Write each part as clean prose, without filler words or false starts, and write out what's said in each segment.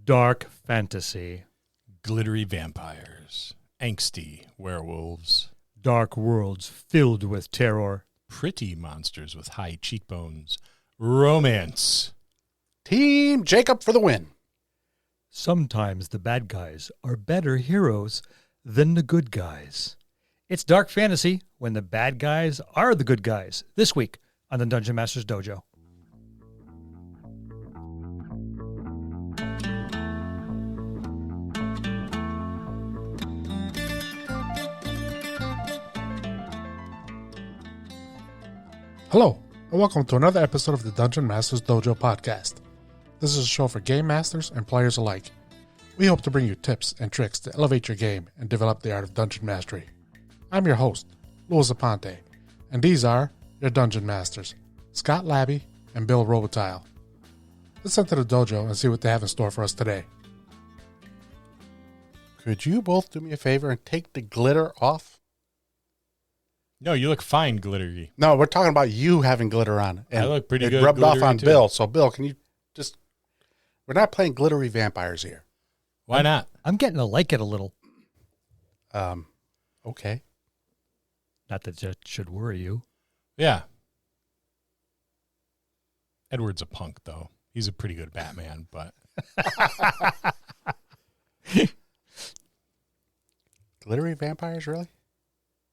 Dark fantasy. Glittery vampires. Angsty werewolves. Dark worlds filled with terror. Pretty monsters with high cheekbones. Romance. Team Jacob for the win. Sometimes the bad guys are better heroes than the good guys. It's dark fantasy when the bad guys are the good guys. This week on the Dungeon Masters Dojo. Hello, and welcome to another episode of the Dungeon Masters Dojo podcast. This is a show for game masters and players alike. We hope to bring you tips and tricks to elevate your game and develop the art of dungeon mastery. I'm your host, Louis Aponte, and these are your dungeon masters, Scott Labby and Bill Robotile. Let's enter the dojo and see what they have in store for us today. Could you both do me a favor and take the glitter off? No, you look fine, glittery. No, we're talking about you having glitter on. And I look pretty it good. rubbed off on too. Bill. So, Bill, can you just... We're not playing glittery vampires here. Why not? I'm getting to like it a little. Okay. Not that that should worry you. Yeah. Edward's a punk, though. He's a pretty good Batman, but... Glittery vampires, really?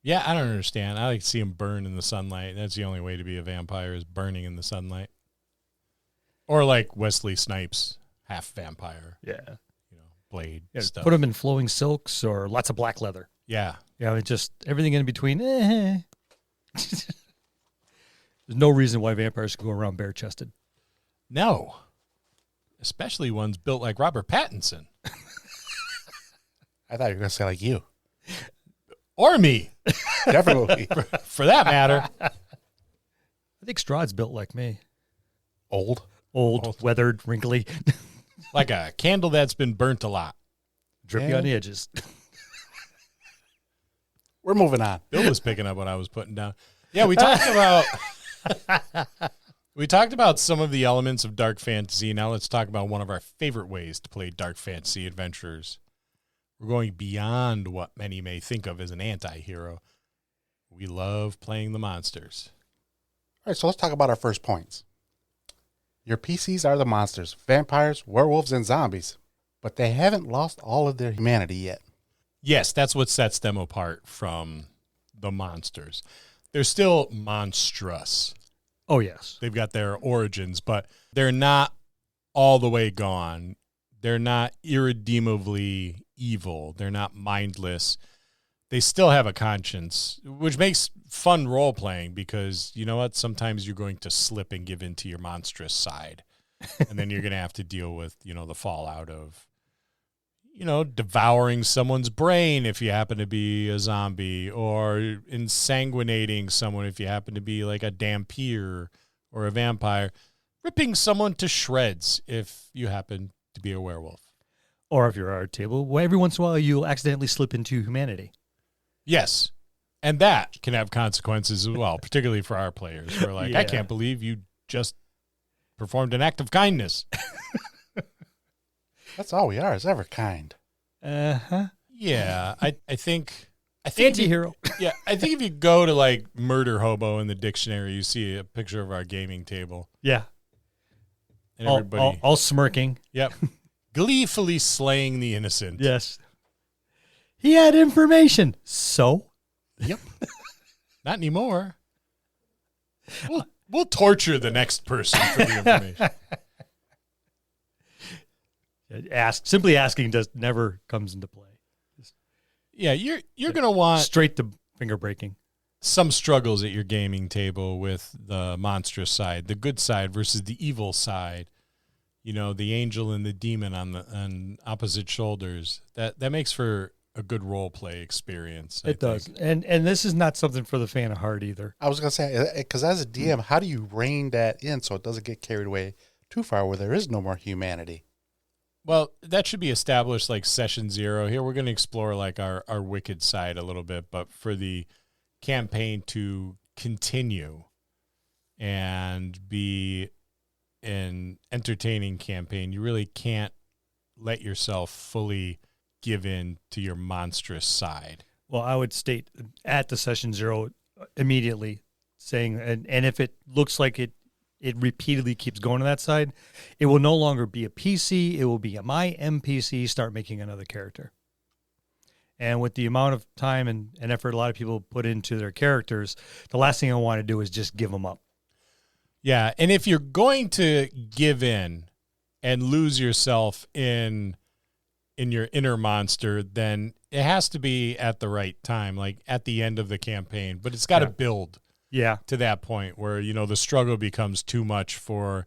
Yeah, I don't understand. I like to see him burn in the sunlight. That's the only way to be a vampire is burning in the sunlight. Or like Wesley Snipes, half vampire. Yeah. You know, blade Yeah, stuff. put them in flowing silks or lots of black leather. Yeah. Yeah, it's just everything in between. There's no reason why vampires can go around bare-chested. No. Especially ones built like Robert Pattinson. I thought you were going to say like you. Or me, Definitely. for that matter. I think Strahd's built like me. Old. Old, weathered, wrinkly, Like a candle that's been burnt a lot. drippy Yeah. on the edges. We're moving on. Bill was picking up what I was putting down. Yeah, we talked about some of the elements of dark fantasy. Now let's talk about one of our favorite ways to play dark fantasy adventures. We're going beyond what many may think of as an anti-hero. We love playing the monsters. All right, so let's talk about our first points. Your PCs are the monsters, vampires, werewolves, and zombies, but they haven't lost all of their humanity yet. Yes, that's what sets them apart from the monsters. They're still monstrous. Oh, yes. They've got their origins, but they're not all the way gone. They're not irredeemably evil. They're not mindless. They still have a conscience, which makes fun role-playing because, you know what, sometimes you're going to slip and give into your monstrous side. And then you're going to have to deal with, you know, the fallout of, you know, devouring someone's brain if you happen to be a zombie, or insanguinating someone if you happen to be like a dhampir or a vampire, ripping someone to shreds if you happen to be a werewolf. Or if you're at our table, well, every once in a while you'll accidentally slip into humanity. Yes. And that can have consequences as well, particularly for our players. We're like, Yeah. I can't believe you just performed an act of kindness. That's all we are, is ever kind. Uh-huh. Yeah, I think Anti-hero. I think if you go to like murder hobo in the dictionary, you see a picture of our gaming table. Yeah. And All, everybody, all smirking. yep, gleefully slaying the innocent. Yes. He had information. So? Yep. Not anymore. We'll torture the next person for the information. Simply asking just never comes into play. Yeah, you're gonna want Straight to finger breaking. some struggles at your gaming table with the monstrous side, the good side versus the evil side. You know, the angel and the demon on opposite shoulders. That makes for a good role play experience. I It does. think. And this is not something for the fan of heart either. I was going to say, because as a DM, how do you rein that in so it doesn't get carried away too far where there is no more humanity? Well, that should be established like session 0. Here we're going to explore like our wicked side a little bit, but for the campaign to continue and be an entertaining campaign, you really can't let yourself fully give in to your monstrous side. Well, I would state at the session 0 immediately saying, and if it looks like it repeatedly keeps going to that side, it will no longer be a PC. It will be my NPC. Start making another character. And with the amount of time and effort a lot of people put into their characters, the last thing I want to do is just give them up. Yeah, and if you're going to give in and lose yourself in your inner monster, then it has to be at the right time, like at the end of the campaign. But it's got to build to that point where, the struggle becomes too much for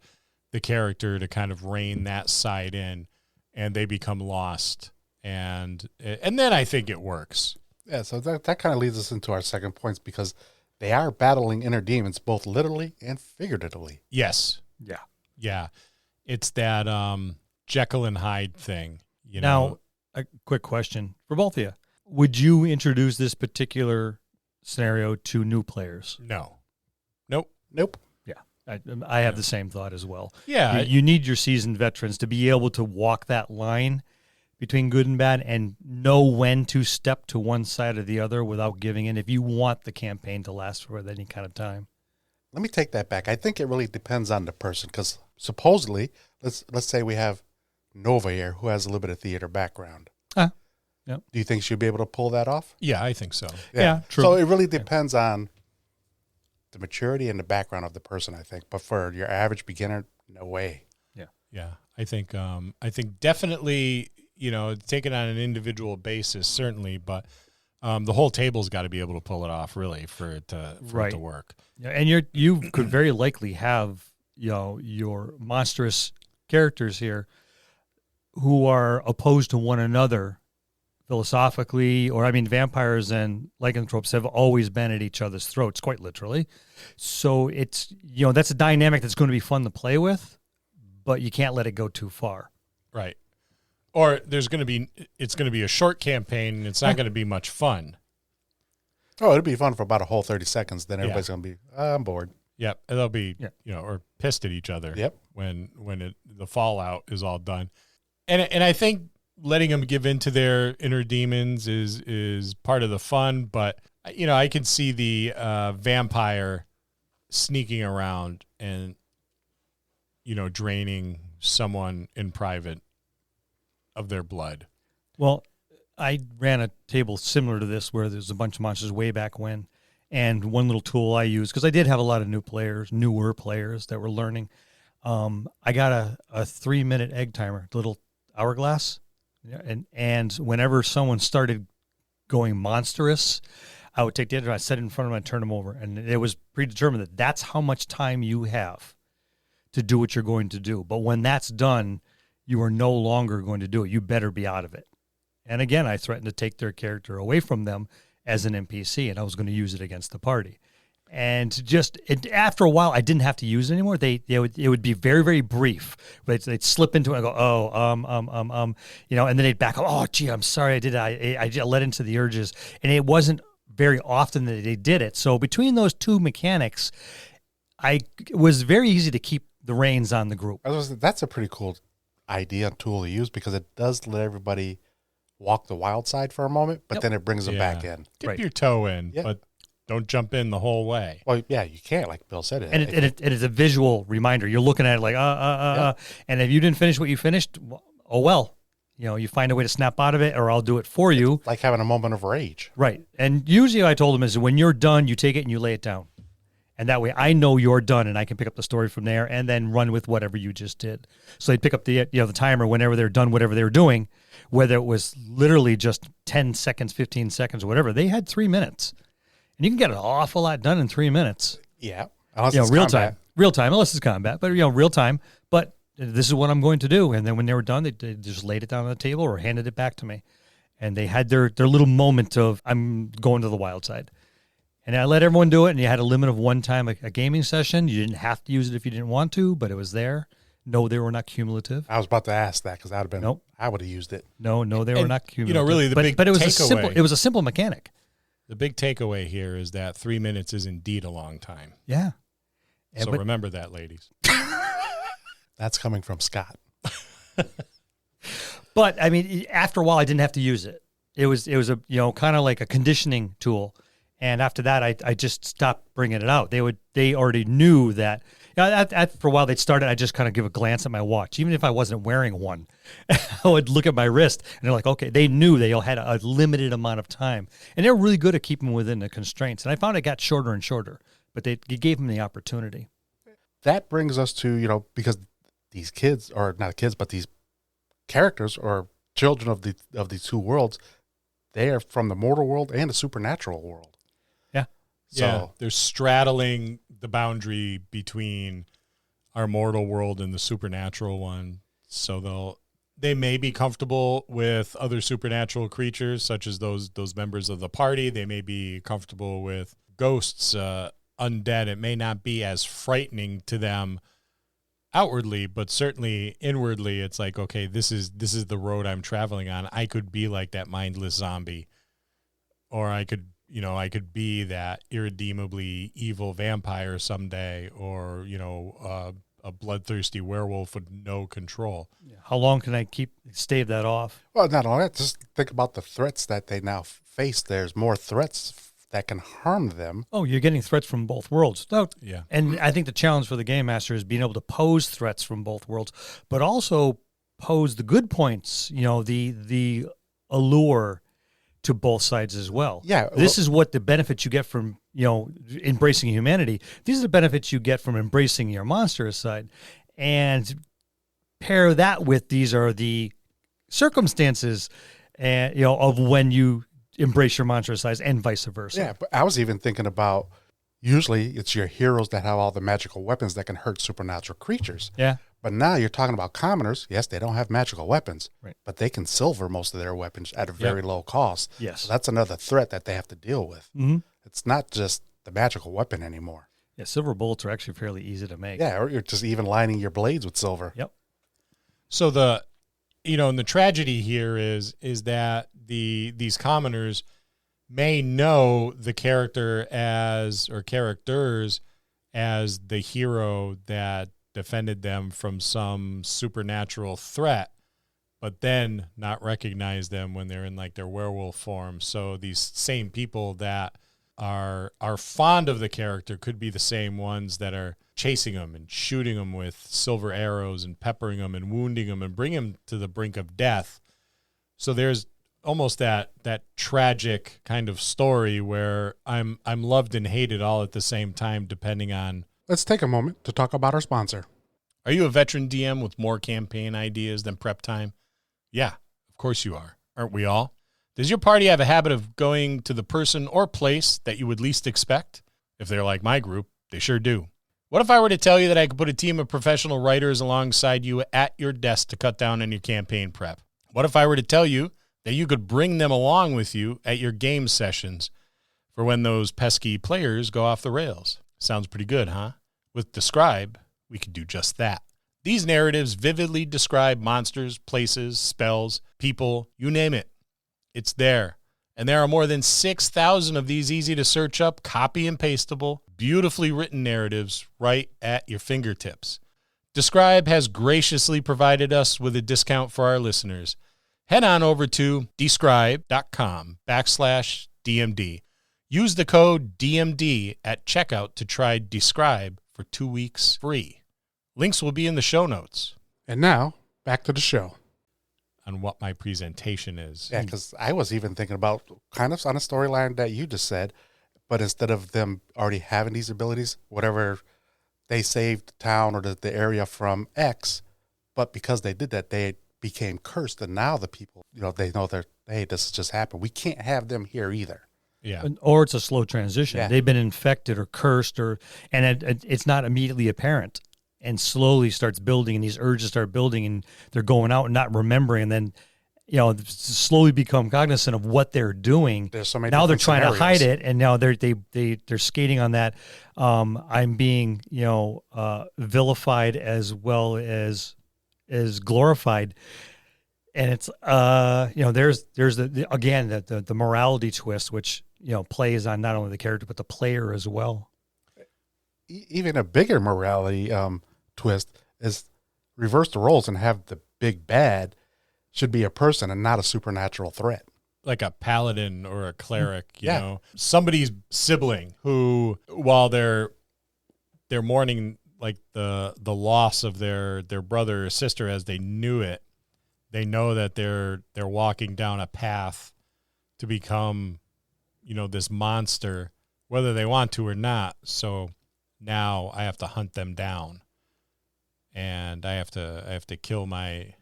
the character to kind of rein that side in, and they become lost. And then I think it works. Yeah, so that kind of leads us into our second points, because they are battling inner demons, both literally and figuratively. Yes. Yeah. Yeah. It's that Jekyll and Hyde thing. Now, a quick question for both of you. Would you introduce this particular scenario to new players? No. Nope. Yeah. I have the same thought as well. Yeah. You need your seasoned veterans to be able to walk that line between good and bad and know when to step to one side or the other without giving in if you want the campaign to last for any kind of time. Let me take that back. I think it really depends on the person, because supposedly, let's say we have Nova here, who has a little bit of theater background. Yep. Do you think she'll be able to pull that off? Yeah, I think so. Yeah, true. So it really depends on the maturity and the background of the person, I think. But for your average beginner, no way. Yeah. I think definitely, take it on an individual basis, certainly, but the whole table's got to be able to pull it off, really, for it to work. Yeah, and you could very likely have your monstrous characters here who are opposed to one another philosophically, or vampires and lycanthropes have always been at each other's throats, quite literally. So it's that's a dynamic that's going to be fun to play with, but you can't let it go too far. Right. Or it's going to be a short campaign, and it's not going to be much fun. Oh, it'll be fun for about a whole 30 seconds. Then everybody's going to be, I'm bored. Yep. And they'll be, or pissed at each other. Yep. When the fallout is all done. And I think letting them give in to their inner demons is part of the fun, but I can see the vampire sneaking around and draining someone in private of their blood. Well, I ran a table similar to this where there's a bunch of monsters way back when, and one little tool I used, because I did have a lot of newer players that were learning. I got a 3-minute egg timer, little hourglass, and whenever someone started going monstrous, I would take the edge, I'd set it in front of them, I'd turn them over, and it was predetermined that that's how much time you have to do what you're going to do. But when that's done, you are no longer going to do it. You better be out of it. And again, I threatened to take their character away from them as an NPC, and I was going to use it against the party. And after a while, I didn't have to use it anymore. It would be very, very brief. But they'd slip into it and go, and then they'd back up. Oh, gee, I'm sorry, I did it. I let into the urges, and it wasn't very often that they did it. So between those two mechanics, it was very easy to keep the reins on the group. That's a pretty cool idea and tool to use, because it does let everybody walk the wild side for a moment, but then it brings them back in. Dip your toe in, but don't jump in the whole way. Well, yeah, you can't, like Bill said. And it is a visual reminder. You're looking at it like, and if you didn't finish what you finished, oh well. You find a way to snap out of it, or I'll do it for you. Like having a moment of rage. Right. And usually I told them is when you're done, you take it and you lay it down. And that way I know you're done, and I can pick up the story from there and then run with whatever you just did. So they'd pick up the timer whenever they're done, whatever they were doing, whether it was literally just 10 seconds, 15 seconds, or whatever. They had 3 minutes. And you can get an awful lot done in 3 minutes. Yeah. Unless it's real combat. time. Real time, unless it's combat, but real time. But this is what I'm going to do. And then when they were done, they just laid it down on the table or handed it back to me. And they had their little moment of, I'm going to the wild side. And I let everyone do it, and you had a limit of one time a gaming session. You didn't have to use it if you didn't want to, but it was there. No, they were not cumulative. I was about to ask that, because that would have been. Nope. I would have used it. No, they were not cumulative. Really, but it was a simple mechanic. The big takeaway here is that 3 minutes is indeed a long time. Yeah. So remember that, ladies. That's coming from Scott. But I mean, after a while, I didn't have to use it. It was a kind of like a conditioning tool. And after that, I just stopped bringing it out. They already knew that. For a while, they'd started. I just kind of give a glance at my watch, even if I wasn't wearing one. I would look at my wrist, and they're like, okay. They knew they all had a limited amount of time, and they're really good at keeping within the constraints. And I found it got shorter and shorter, but it gave them the opportunity. That brings us to because these kids, or not kids, but these characters or children of these two worlds, they are from the mortal world and the supernatural world. So they're straddling the boundary between our mortal world and the supernatural one. So they may be comfortable with other supernatural creatures, such as those members of the party. They may be comfortable with ghosts, undead. It may not be as frightening to them outwardly, but certainly inwardly, it's like, okay, this is the road I'm traveling on. I could be like that mindless zombie, or I could be that irredeemably evil vampire someday, or, a bloodthirsty werewolf with no control. How long can I stave that off? Well, not only that, just think about the threats that they now face. There's more threats that can harm them. Oh, you're getting threats from both worlds. Yeah. And I think the challenge for the Game Master is being able to pose threats from both worlds, but also pose the good points, the allure to both sides as well. Yeah. This is what the benefits you get from, embracing humanity. These are the benefits you get from embracing your monstrous side. And pair that with, these are the circumstances of when you embrace your monstrous side, and vice versa. Yeah, but I was even thinking about, usually it's your heroes that have all the magical weapons that can hurt supernatural creatures. Yeah. But now you're talking about commoners. Yes, they don't have magical weapons, right, but they can silver most of their weapons at a very low cost. Yes. So that's another threat that they have to deal with. Mm-hmm. It's not just the magical weapon anymore. Yeah, silver bullets are actually fairly easy to make. Yeah, or you're just even lining your blades with silver. Yep. So and the tragedy here is that these commoners may know the characters as the hero that defended them from some supernatural threat, but then not recognize them when they're in like their werewolf form. So these same people that are fond of the character could be the same ones that are chasing them and shooting them with silver arrows and peppering them and wounding them and bringing them to the brink of death. So there's almost that tragic kind of story where I'm loved and hated all at the same time, depending on. Let's take a moment to talk about our sponsor. Are you a veteran DM with more campaign ideas than prep time? Yeah, of course you are. Aren't we all? Does your party have a habit of going to the person or place that you would least expect? If they're like my group, they sure do. What if I were to tell you that I could put a team of professional writers alongside you at your desk to cut down on your campaign prep? What if I were to tell you that you could bring them along with you at your game sessions for when those pesky players go off the rails? Sounds pretty good, huh? With Describe, we could do just that. These narratives vividly describe monsters, places, spells, people, you name it. It's there. And there are more than 6,000 of these easy to search up, copy and pastable, beautifully written narratives right at your fingertips. Describe has graciously provided us with a discount for our listeners. Head on over to describe.com/DMD. Use the code DMD at checkout to try Describe for 2 weeks free. Links will be in the show notes. And now, back to the show. On what my presentation is. Yeah, because I was even thinking about kind of on a storyline that you just said, but instead of them already having these abilities, whatever, they saved the town or the area from X, but because they did that, they became cursed, and now the people, they know hey, this has just happened. We can't have them here either. Yeah. Or it's a slow transition. Yeah. They've been infected or cursed, and it's not immediately apparent, and slowly starts building, and these urges start building, and they're going out and not remembering, and then slowly become cognizant of what they're doing. There's so many now they're different trying to hide scenarios. it, and now they're skating on that. I'm being vilified as well as glorified, and it's there's the morality twist, which plays on not only the character but the player as well. Even a bigger morality twist is reverse the roles and have the big bad should be a person and not a supernatural threat. Like a paladin or a cleric, you Yeah. know, somebody's sibling who, while they're mourning like the loss of their brother or sister as they knew it, they know that they're walking down a path to become, you know, this monster, whether they want to or not. So now I have to hunt them down, and I have to kill my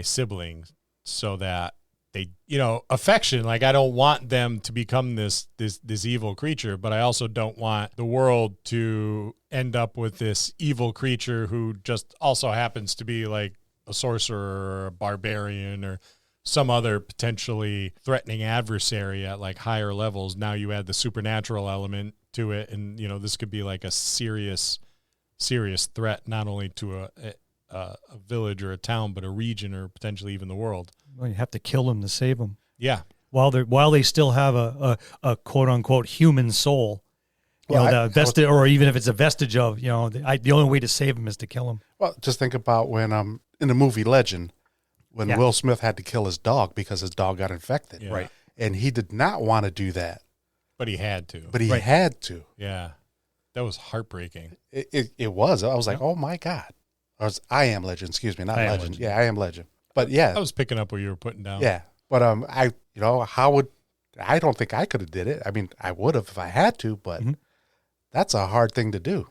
siblings so that they, you know, affection. Like, I don't want them to become this evil creature, but I also don't want the world to end up with this evil creature who just also happens to be like a sorcerer or a barbarian or some other potentially threatening adversary at like higher levels. Now you add the supernatural element to it, and you know, this could be like a serious threat, not only to a village or a town, but a region or potentially even the world. Well, you have to kill them to save them. Yeah. While they still have a quote unquote human soul, you Well, know, or even if it's a vestige of, you know, the only way to save them is to kill them. Well, just think about when in the movie Legend, when Yeah. Will Smith had to kill his dog because his dog got infected. Yeah. Right. And he did not want to do that, But he had to. but he Right. had to. Yeah. That was heartbreaking. It was. I was like, oh my God. I Am Legend, excuse me, not I Am Legend. Legend. Yeah, I Am Legend. But yeah, I was picking up what you were putting down. yeah. But I don't think I could have did it. I mean, I would have if I had to, but Mhm. that's a hard thing to do.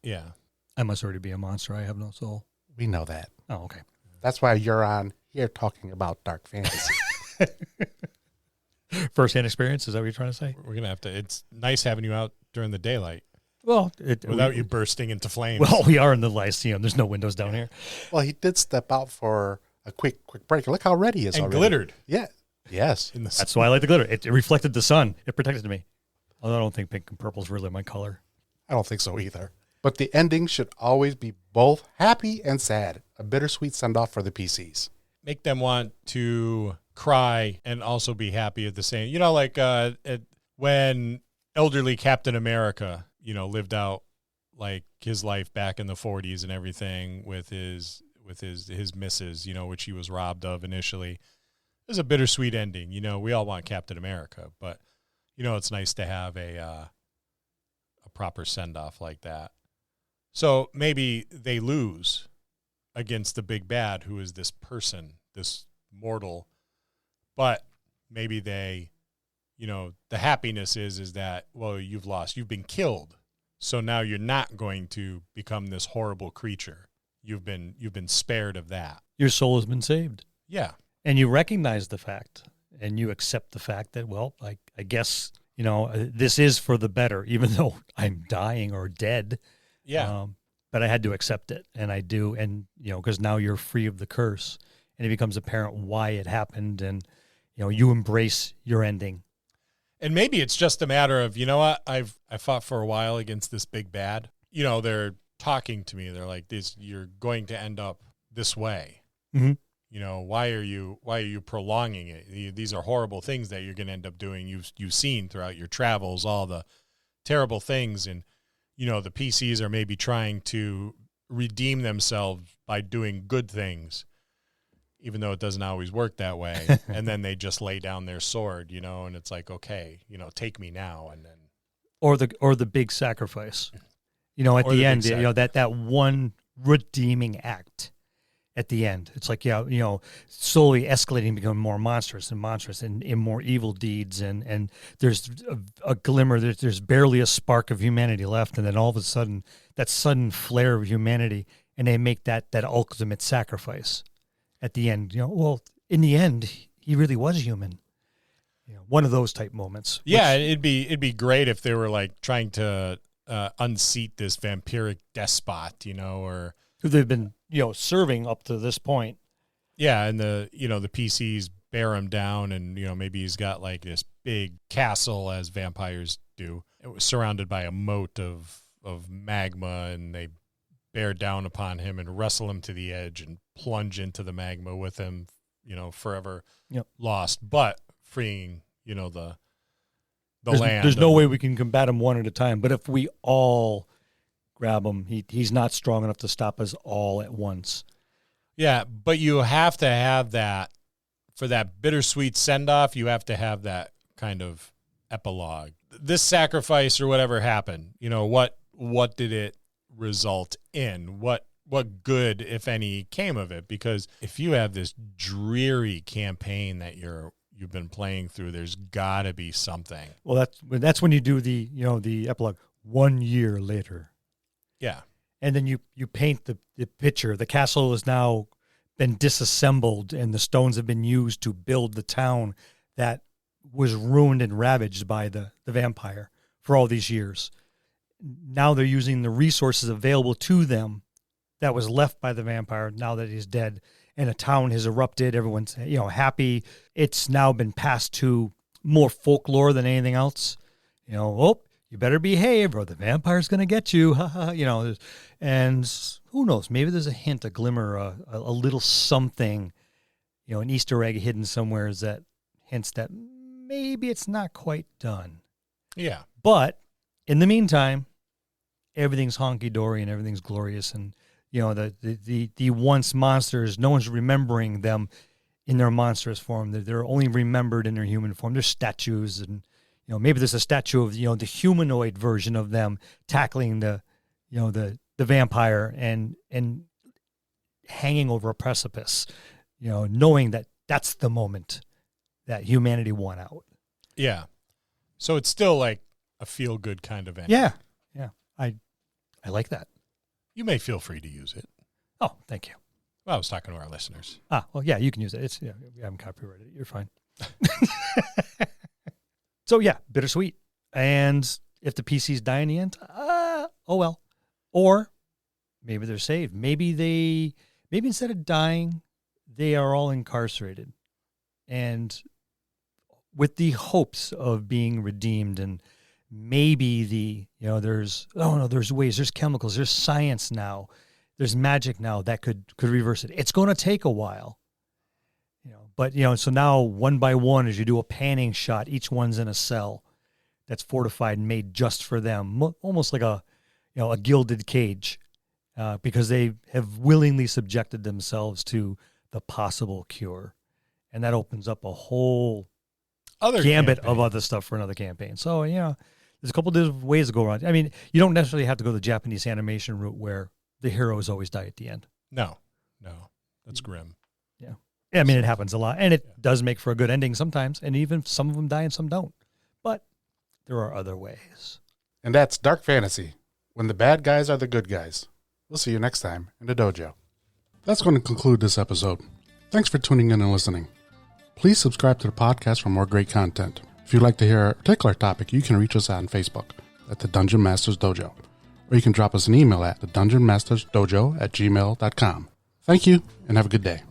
Yeah. I must already be a monster. I have no soul. We know that. Oh, okay. That's why you're on here talking about dark fantasy. First-hand experience, is that what you're trying to say? We're going to have to, it's nice having you out during the daylight Well, without you bursting into flames. Well, we are in the Lyceum. There's no windows down here. Well, he did step out for a quick break. Look how red he is and already. glittered Yeah. Yes. in the That's why I like the glitter. It reflected the sun. It protected me. Although I don't think pink and purple is really my color. I don't think so either. But the ending should always be both happy and sad. A bittersweet send-off for the PCs. make them want to cry and also be happy at the same, you know, like when elderly Captain America, you know, lived out like his life back in the 40s and everything with his missus, you know, which he was robbed of initially. It was a bittersweet ending. You know, we all want Captain America, but you know, it's nice to have a proper send-off like that. So maybe they lose against the big bad, who is this person, this mortal, but maybe they, you know, the happiness is that, well, you've lost, you've been killed. So now you're not going to become this horrible creature. You've been spared of that. Your soul has been saved. Yeah. And you recognize the fact and you accept the fact that, well, I guess, you know, this is for the better, even though I'm dying or dead. Yeah. But I had to accept it, and I do. And, you know, because now you're free of the curse and it becomes apparent why it happened. And, you know, you embrace your ending. And maybe it's just a matter of, you know what, I fought for a while against this big bad. You know, they're talking to me. They're like, you're going to end up this way. Mm-hmm. You know, why are you prolonging it? These are horrible things that you're going to end up doing. You've seen throughout your travels, all the terrible things. And, you know, the PCs are maybe trying to redeem themselves by doing good things, even though it doesn't always work that way. And then they just lay down their sword, you know, and it's like, okay, you know, take me now. And then, Or the big sacrifice, you know, at the end, you know, that one redeeming act at the end. It's like, yeah, you know, slowly escalating, becoming more monstrous and more evil deeds. And there's a glimmer, there's barely a spark of humanity left. And then all of a sudden, that sudden flare of humanity, and they make that ultimate sacrifice at the end. You know, well, in the end, he really was human. You know, one of those type moments. yeah, it'd be great if they were like trying to unseat this vampiric despot, you know, or Who they've been, you know, serving up to this point. yeah, and the PCs bear him down, and you know, maybe he's got like this big castle as vampires do. It was surrounded by a moat of magma, and they bear down upon him and wrestle him to the edge and plunge into the magma with him, you know, forever lost, but freeing, you know, the land. There's no way we can combat him one at a time. But if we all grab him, he's not strong enough to stop us all at once. Yeah, but you have to have that for that bittersweet send-off, you have to have that kind of epilogue. This sacrifice or whatever happened, what did it result in? What good, if any, came of it? Because if you have this dreary campaign that you've been playing through, there's got to be something. Well, that's when you do the epilogue 1 year later. Yeah. And then you paint the picture. The castle has now been disassembled, and the stones have been used to build the town that was ruined and ravaged by the vampire for all these years. Now they're using the resources available to them that was left by the vampire now that he's dead, and a town has erupted. Everyone's happy. It's now been passed to more folklore than anything else. You better behave or the vampire's going to get you. And who knows, maybe there's a hint, a glimmer, a little something, an Easter egg hidden somewhere that hints that maybe it's not quite done. Yeah. But in the meantime, everything's honky-dory and everything's glorious. And, the once monsters, no one's remembering them in their monstrous form. They're only remembered in their human form. There's statues and, maybe there's a statue of, the humanoid version of them tackling the vampire and hanging over a precipice, knowing that that's the moment that humanity won out. Yeah. So it's still like a feel-good kind of ending. Yeah. Yeah. I like that. You may feel free to use it. Oh, thank you. Well, I was talking to our listeners. Well, yeah, you can use it. We haven't copyrighted it. You're fine. So yeah, bittersweet. And if the PCs die in the end, oh well. Or maybe they're saved. Maybe instead of dying, they are all incarcerated. And with the hopes of being redeemed, and maybe there's ways, there's chemicals, there's science now, there's magic now that could reverse it. It's going to take a while. But, so now one by one, as you do a panning shot, each one's in a cell that's fortified and made just for them, almost like a gilded cage, because they have willingly subjected themselves to the possible cure. And that opens up a whole gambit of other stuff for another campaign. So, there's a couple of different ways to go around. I mean, you don't necessarily have to go the Japanese animation route where the heroes always die at the end. No, that's grim. Yeah. I mean, it happens a lot, and it does make for a good ending sometimes, and even some of them die and some don't. But there are other ways. And that's Dark Fantasy, when the bad guys are the good guys. We'll see you next time in the dojo. That's going to conclude this episode. Thanks for tuning in and listening. Please subscribe to the podcast for more great content. If you'd like to hear a particular topic, you can reach us on Facebook at the Dungeon Masters Dojo, or you can drop us an email at thedungeonmastersdojo@gmail.com. Thank you, and have a good day.